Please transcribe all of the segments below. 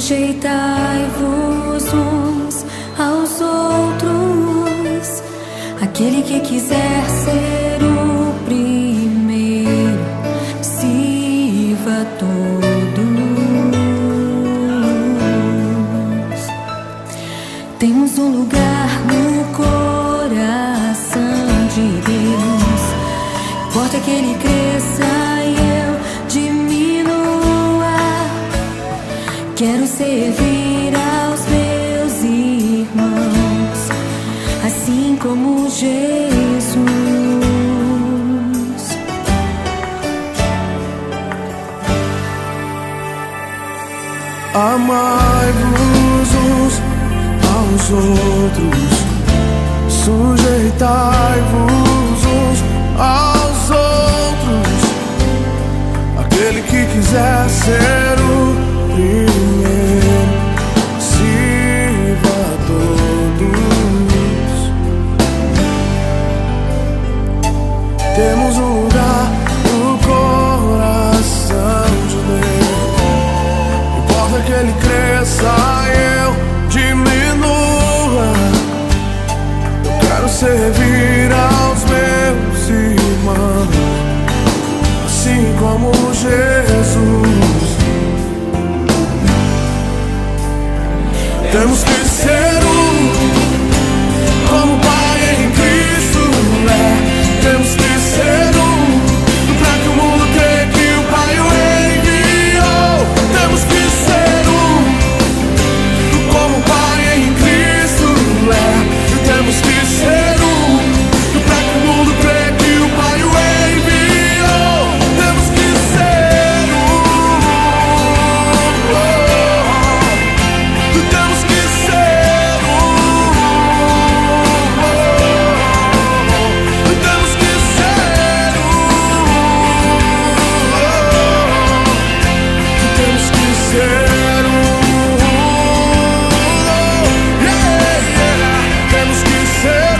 Sujeitai-vos uns aos outros. Aquele que quiser ser o primeiro, sirva a todos. Temos um lugar no coração de Deus. Importa que Ele cresça e eu diminua. Quero servir aos meus irmãos, assim como Jesus. Amai-vos uns aos outros, sujeitai-vos uns aos outros. Aquele que quiser ser o primeiro, sirva a todos. Temos um lugar no coração de Deus. Importa que Ele cresça e eu diminua. Eu quero servir aos meus irmãos, assim como Jesus. Temos que ser como o Pai em Cristo é. Temos que ser pra que o mundo creia que o Pai o enviou. Temos que ser como o Pai em Cristo é. Temos que ser pra que o mundo creia que o Pai o enviou. Temos que ser temos que ser temos que ser temos que ser temos que ser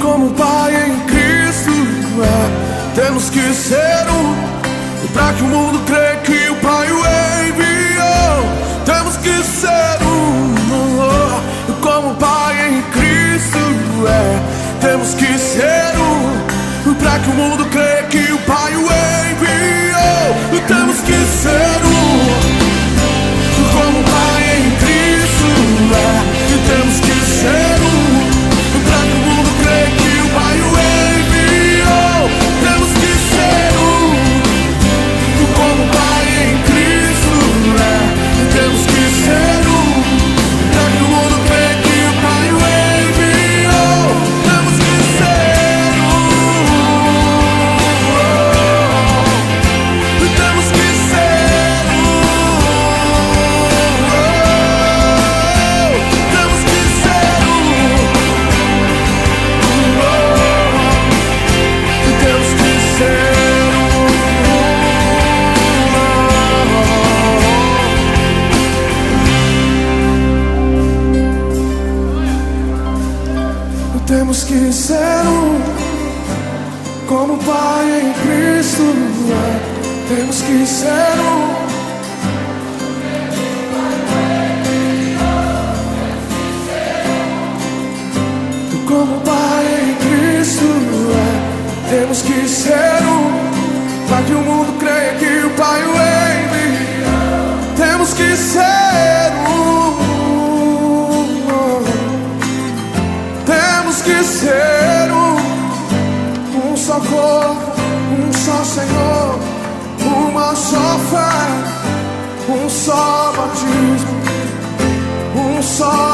como o Pai em Cristo é. Temos que ser pra que o mundo creia que o Pai o enviou. Temos que ser como o Pai em Cristo é. Temos que ser pra que o mundo creia que o Pai o enviou. Temos que ser como o Pai em Cristo é. Temos que ser pra que o mundo creia que o Pai o enviou. Temos que ser como o Pai em Cristo é. Temos que ser pra que o mundo creia que o Pai o enviou. Temos que ser temos que ser temos que ser temos que ser temos que ser como o Pai em Cristo é. Temos que ser como o Pai em Cristo é. Temos que ser para que o mundo creia que o Pai o enviou. Temos que ser temos que ser um só corpo, um só Senhor, uma só fé, um só batismo, um só